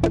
Hey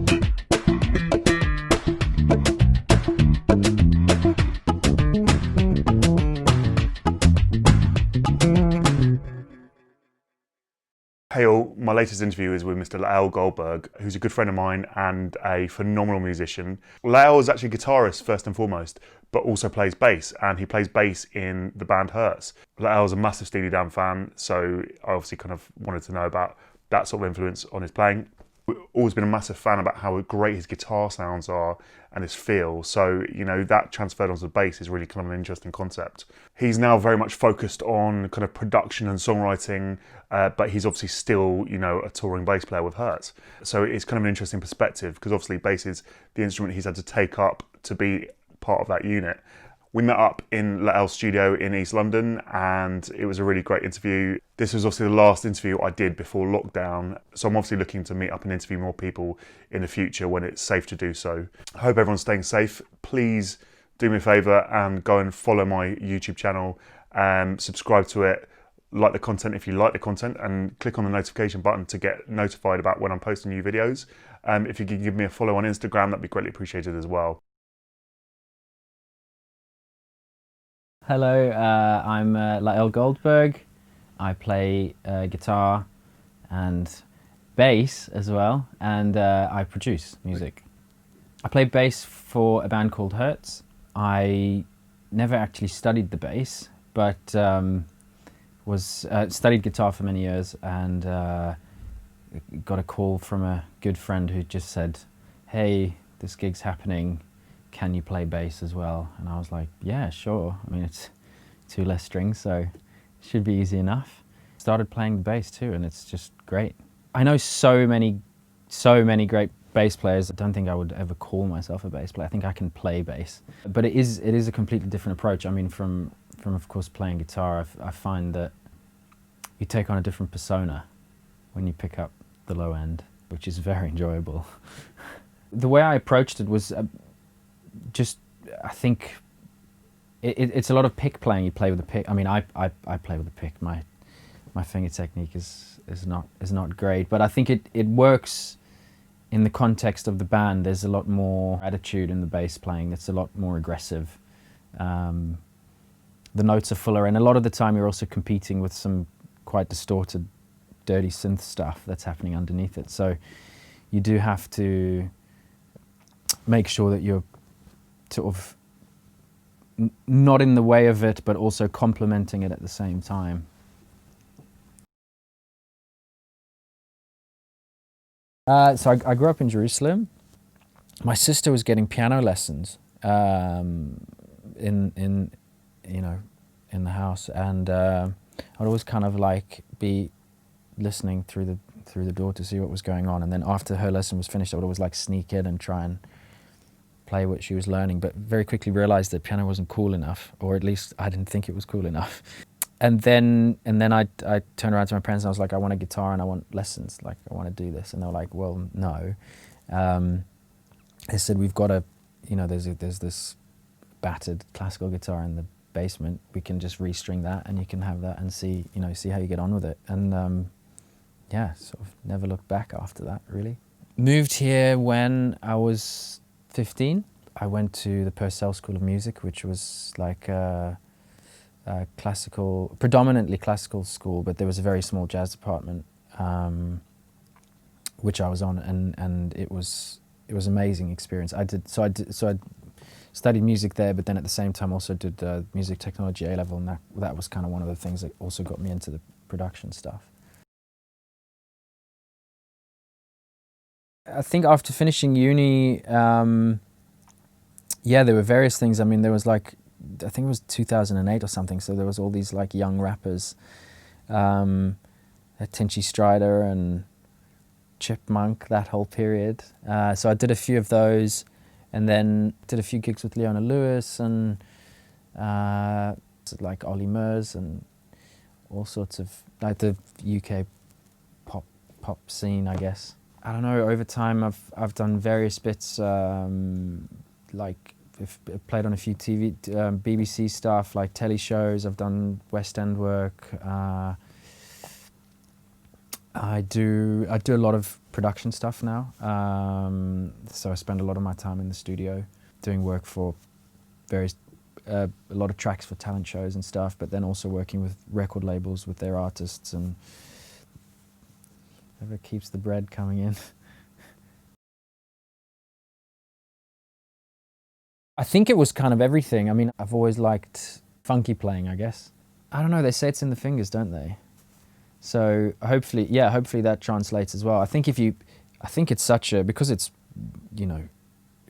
all, my latest interview is with Mr. Lael Goldberg, who's a good friend of mine and a phenomenal musician. Lael is actually a guitarist first and foremost, but also plays bass, and he plays bass in the band Hurts. Lael is a massive Steely Dan fan, so I obviously kind of wanted to know about that sort of influence on his playing. We've always been a massive fan about how great his guitar sounds are and his feel, so you know that transferred onto the bass is really kind of an interesting concept. He's now very much focused on kind of production and songwriting, but he's obviously still, you know, a touring bass player with Hurts. So it's kind of an interesting perspective because obviously bass is the instrument he's had to take up to be part of that unit. We met up in Lael's studio in East London and it was a really great interview. This was obviously the last interview I did before lockdown, so I'm obviously looking to meet up and interview more people in the future when it's safe to do so. I hope everyone's staying safe. Please do me a favour and go and follow my YouTube channel, subscribe to it, like the content if you like the content, and click on the notification button to get notified about when I'm posting new videos. If you could give me a follow on Instagram, that'd be greatly appreciated as well. Hello, I'm Lael Goldberg. I play guitar and bass as well, and I produce music. I play bass for a band called Hurts. I never actually studied the bass, but studied guitar for many years, and got a call from a good friend who just said, "Hey, this gig's happening. Can you play bass as well?" And I was like, yeah, sure. I mean, it's 2 less strings, so it should be easy enough. Started playing the bass too, and it's just great. I know so many great bass players. I don't think I would ever call myself a bass player. I think I can play bass, but it is a completely different approach. I mean, from of course playing guitar, I find that you take on a different persona when you pick up the low end, which is very enjoyable. The way I approached it was just, I think it's a lot of pick playing. You play with the pick. I mean, I play with the pick. My finger technique is not great, but I think it works in the context of the band. There's a lot more attitude in the bass playing. That's a lot more aggressive. The notes are fuller, and a lot of the time you're also competing with some quite distorted, dirty synth stuff that's happening underneath it. So you do have to make sure that you're sort of not in the way of it, but also complementing it at the same time. So I grew up in Jerusalem. My sister was getting piano lessons in the house, and I'd always kind of like be listening through the door to see what was going on, and then after her lesson was finished, I would always like sneak in and try and play what she was learning, but very quickly realized that piano wasn't cool enough, or at least I didn't think it was cool enough. And then I turned around to my parents and I was like, I want a guitar and I want lessons, like I want to do this. And they were like, well, no. They said, we've got a, there's this battered classical guitar in the basement. We can just restring that and you can have that and see how you get on with it. And yeah, sort of never looked back after that, really. Moved here when I was 15. I went to the Purcell School of Music, which was like a predominantly classical school, but there was a very small jazz department, which I was on, and it was amazing experience. I studied music there, but then at the same time also did music technology A-level, and that was kind of one of the things that also got me into the production stuff. I think after finishing uni, yeah, there were various things. I mean, there was like, I think it was 2008 or something, so there was all these like young rappers, Tinchy Strider and Chipmunk, that whole period. So I did a few of those, and then did a few gigs with Leona Lewis and like Ollie Murs and all sorts of, like the UK pop scene, I guess. I don't know, over time I've done various bits, like I've played on a few TV, BBC stuff, like telly shows. I've done West End work. I do a lot of production stuff now. So I spend a lot of my time in the studio doing work for various, a lot of tracks for talent shows and stuff, but then also working with record labels with their artists and whoever keeps the bread coming in. I think it was kind of everything. I mean, I've always liked funky playing, I guess. I don't know, they say it's in the fingers, don't they? So hopefully, yeah, hopefully that translates as well. I think I think it's such a, because it's, you know,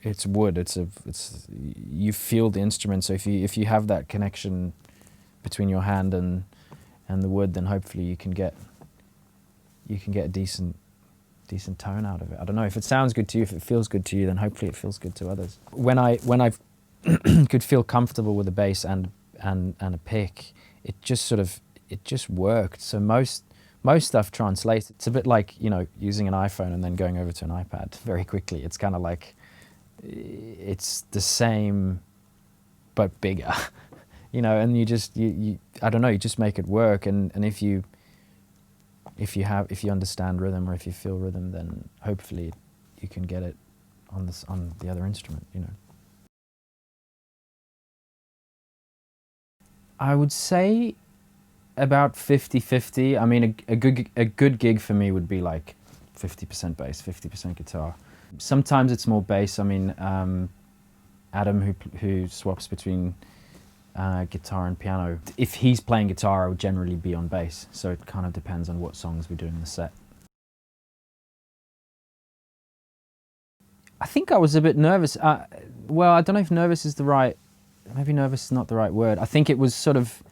it's wood, you feel the instrument. So if you have that connection between your hand and the wood, then hopefully you can get a decent tone out of it. I don't know, if it sounds good to you, if it feels good to you, then hopefully it feels good to others. When I could feel comfortable with a bass and a pick, it just worked. So most stuff translates. It's a bit like, you know, using an iPhone and then going over to an iPad very quickly. It's kind of like, it's the same but bigger, you know. And you I don't know, you just make it work. And if you understand rhythm, or if you feel rhythm, then hopefully you can get it on the other instrument, you know. I would say about 50-50. I mean, a good gig for me would be like 50% bass, 50% guitar. Sometimes it's more bass. I mean, Adam, who swaps between guitar and piano, if he's playing guitar, I would generally be on bass. So it kind of depends on what songs we do in the set. I think I was a bit nervous. Well, I don't know if nervous is the right, maybe nervous is not the right word. I think it was sort of,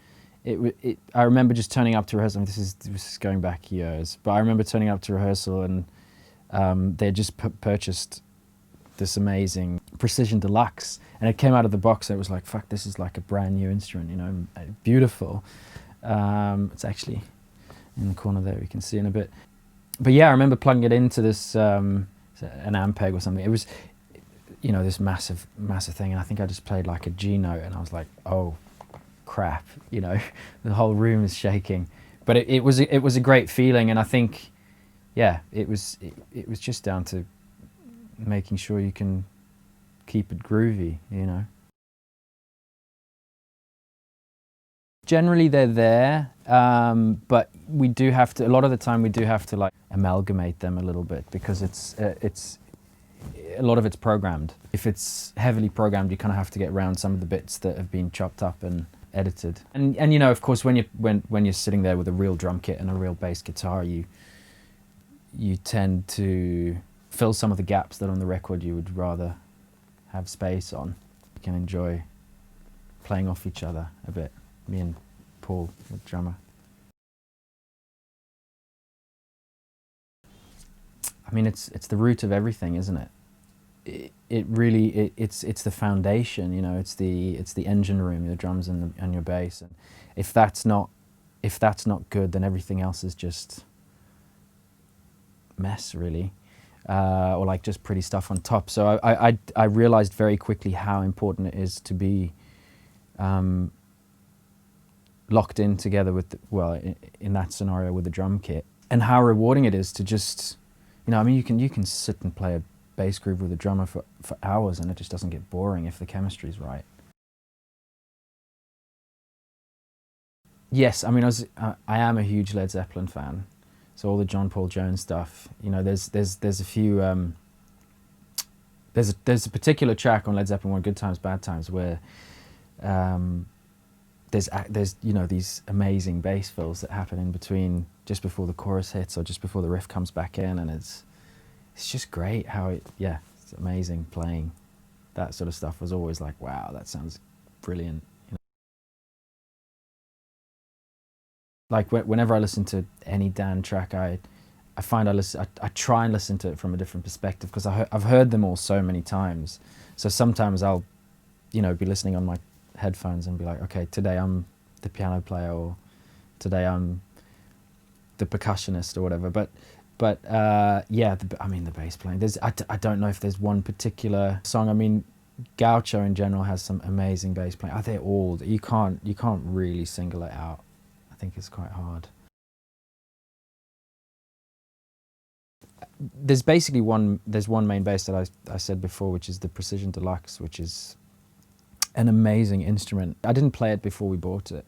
I remember just turning up to rehearsal. I mean, this is going back years, but I remember turning up to rehearsal and they had just purchased this amazing Precision Deluxe, and it came out of the box and it was like, fuck, this is like a brand new instrument, you know, beautiful. It's actually in the corner there, you can see in a bit. But yeah, I remember plugging it into this, an Ampeg or something. It was, you know, this massive thing, and I think I just played like a G note and I was like, oh crap, you know, the whole room is shaking. But it was a great feeling, and I think, yeah, it was just down to making sure you can keep it groovy, you know. Generally they're there, but we do have to, a lot of the time we do have to like amalgamate them a little bit, because it's a lot of it's programmed. If it's heavily programmed, you kind of have to get around some of the bits that have been chopped up and edited. And you know, of course, when you're sitting there with a real drum kit and a real bass guitar, you tend to fill some of the gaps that on the record you would rather have space on. You can enjoy playing off each other a bit, me and Paul, the drummer. I mean, it's the root of everything, isn't it? It really, it's the foundation, you know. It's the engine room, your drums and your bass. And if that's not good, then everything else is just mess, really, or like just pretty stuff on top. So I realized very quickly how important it is to be locked in together with in that scenario with the drum kit, and how rewarding it is to just, you know, I mean, you can sit and play a bass groove with a drummer for hours and it just doesn't get boring if the chemistry's right. Yes, I mean, I am a huge Led Zeppelin fan, so all the John Paul Jones stuff. You know, there's a few there's a particular track on Led Zeppelin 1, Good Times, Bad Times, where there's you know, these amazing bass fills that happen in between, just before the chorus hits or just before the riff comes back in, and it's just great how it's amazing playing. That sort of stuff was always like, wow, that sounds brilliant. You know? Like whenever I listen to any Dan track, I find I try and listen to it from a different perspective, because I've heard them all so many times. So sometimes I'll, you know, be listening on my headphones and be like, okay, today I'm the piano player, or today I'm the percussionist, or whatever. But yeah, I mean, the bass playing. I don't know if there's one particular song. I mean, Gaucho in general has some amazing bass playing. Are they all? You can't really single it out. I think it's quite hard. there's one main bass that I said before, which is the Precision Deluxe, which is an amazing instrument. I didn't play it before we bought it.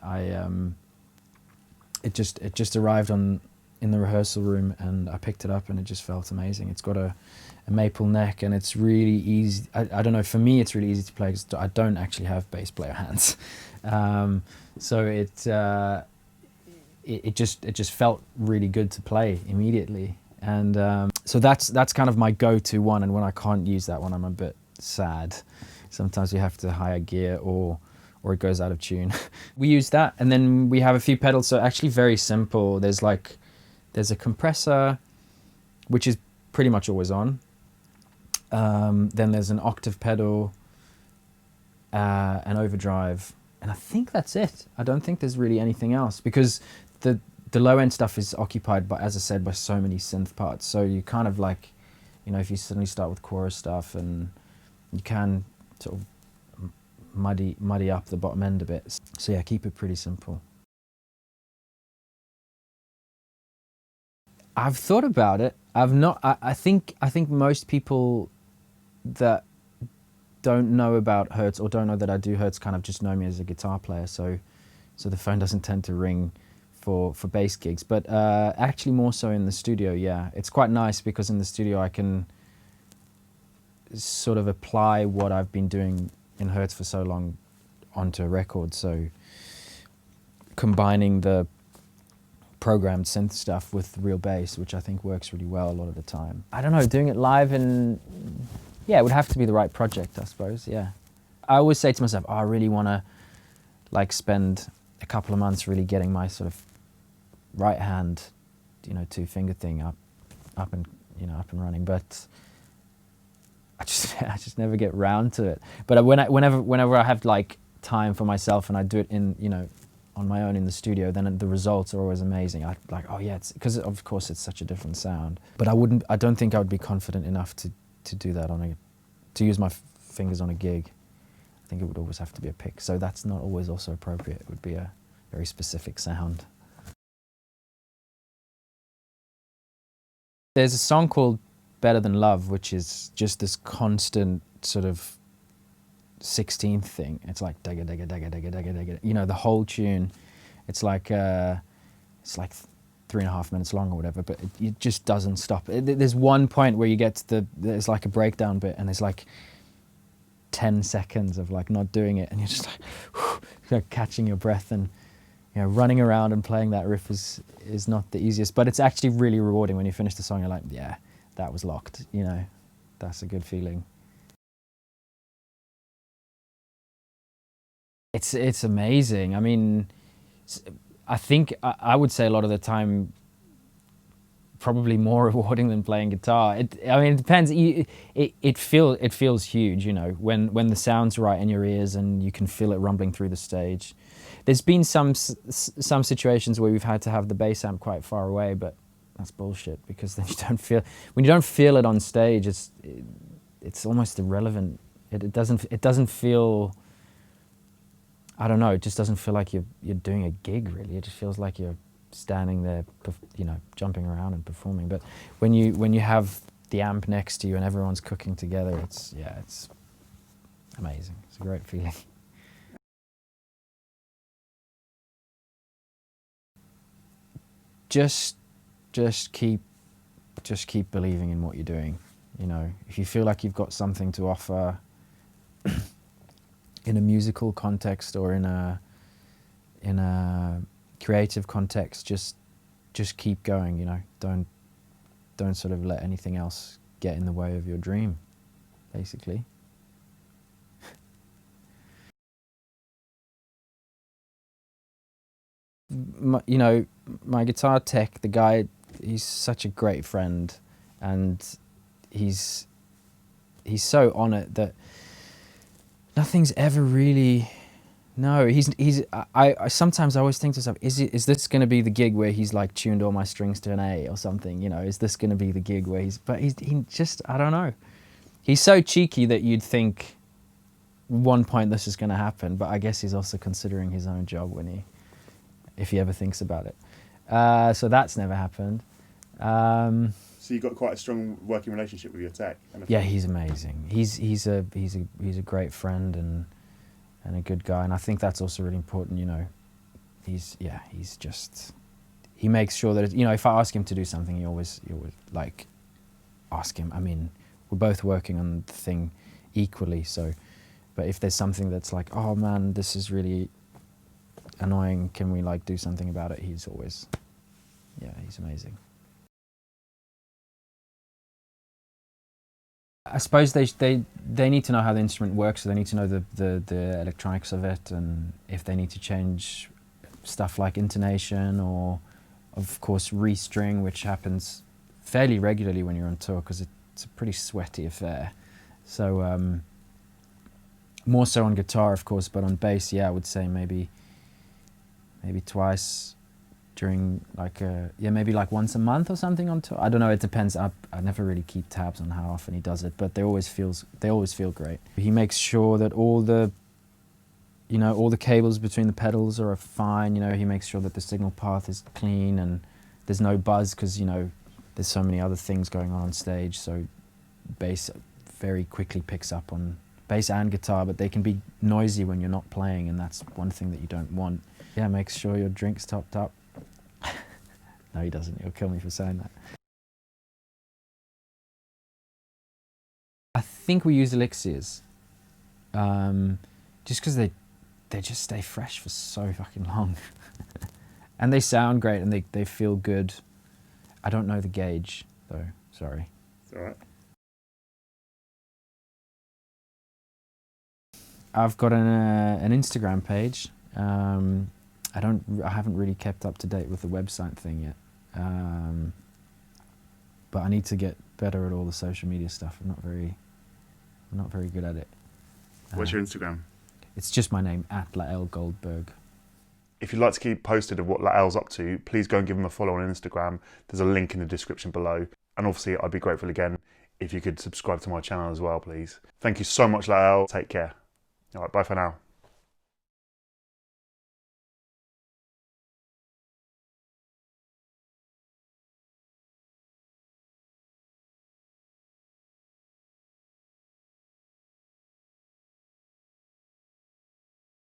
It just arrived in the rehearsal room, and I picked it up, and it just felt amazing. It's got a maple neck, and it's really easy. I don't know, for me it's really easy to play because I don't actually have bass player hands. So it just felt really good to play immediately. And so that's kind of my go-to one, and when I can't use that one, I'm a bit sad. Sometimes we have to hire gear or it goes out of tune. We use that, and then we have a few pedals, so actually very simple. There's a compressor, which is pretty much always on. Then there's an octave pedal, an overdrive, and I think that's it. I don't think there's really anything else, because the low end stuff is occupied by, as I said, by so many synth parts. So you kind of like, if you suddenly start with chorus stuff, and you can sort of muddy up the bottom end a bit. So yeah, keep it pretty simple. I've thought about it. I've not. I think most people that don't know about Hertz or don't know that I do Hertz kind of just know me as a guitar player. So the phone doesn't tend to ring for bass gigs. But actually more so in the studio. Yeah, it's quite nice because in the studio I can sort of apply what I've been doing in Hertz for so long onto a record. So combining the programmed synth stuff with real bass, which I think works really well a lot of the time. I don't know, doing it live, and yeah, it would have to be the right project, I suppose. Yeah, I always say to myself, I really want to like spend a couple of months really getting my sort of right hand, 2-finger thing up and running, but I just never get round to it. But whenever I have like time for myself and I do it in on my own in the studio, then the results are always amazing. I like, oh yeah, it's because of course it's such a different sound. But I don't think I would be confident enough to do that to use my fingers on a gig. I think it would always have to be a pick. So that's not always also appropriate. It would be a very specific sound. There's a song called Better Than Love, which is just this constant sort of 16th thing. It's like dagga dagga dagga dagga dagga dagga. The whole tune. It's like 3.5 minutes long or whatever, but it just doesn't stop. There's one point where you get to there's like a breakdown bit, and there's like 10 seconds of like not doing it, and you're just like catching your breath, and running around and playing that riff is not the easiest, but it's actually really rewarding when you finish the song. You're like, yeah, that was locked. That's a good feeling. It's amazing. I mean, I think I would say a lot of the time, probably more rewarding than playing guitar. It depends. It feels huge, when the sound's right in your ears and you can feel it rumbling through the stage. There's been some situations where we've had to have the bass amp quite far away, but that's bullshit, because then when you don't feel it on stage, it's almost irrelevant. It doesn't feel. I don't know, it just doesn't feel like you're doing a gig, really. It just feels like you're standing there, jumping around and performing. But when you have the amp next to you and everyone's cooking together, it's amazing. It's a great feeling. Just keep believing in what you're doing. If you feel like you've got something to offer in a musical context or in a creative context, just keep going. Don't sort of let anything else get in the way of your dream, basically. My guitar tech, the guy, he's such a great friend, and he's so on it that nothing's ever really. No, I sometimes always think to myself, is this going to be the gig where he's like tuned all my strings to an A or something? Is this going to be the gig where he just, I don't know. He's so cheeky that you'd think one point this is going to happen, but I guess he's also considering his own job if he ever thinks about it. So that's never happened. So you've got quite a strong working relationship with your tech. Yeah, he's amazing. He's a great friend and a good guy, and I think that's also really important. You know, he makes sure that if I ask him to do something, he always like ask him. I mean, we're both working on the thing equally, so. But if there's something that's like, oh man, this is really annoying, can we like do something about it? He's always, he's amazing. I suppose they need to know how the instrument works, so they need to know the electronics of it, and if they need to change stuff like intonation or, of course, restring, which happens fairly regularly when you're on tour because it's a pretty sweaty affair. So more so on guitar, of course, but on bass, I would say maybe twice during maybe like once a month or something on tour. I don't know, it depends. I never really keep tabs on how often he does it, but they always feel great. He makes sure that all the cables between the pedals are fine. He makes sure that the signal path is clean and there's no buzz because there's so many other things going on stage. So bass very quickly picks up on bass and guitar, but they can be noisy when you're not playing, and that's one thing that you don't want. Yeah, make sure your drink's topped up. No, he doesn't. He'll kill me for saying that. I think we use elixirs, just because they just stay fresh for so fucking long, and they sound great and they feel good. I don't know the gauge though. Sorry. It's all right. I've got an Instagram page. I haven't really kept up to date with the website thing yet. But I need to get better at all the social media stuff. I'm not very good at it. What's your Instagram? It's just my name, @Lael Goldberg. If you'd like to keep posted of what Lael's up to, please go and give him a follow on Instagram. There's a link in the description below. And obviously, I'd be grateful again if you could subscribe to my channel as well, please. Thank you so much, Lael. Take care. All right, bye for now.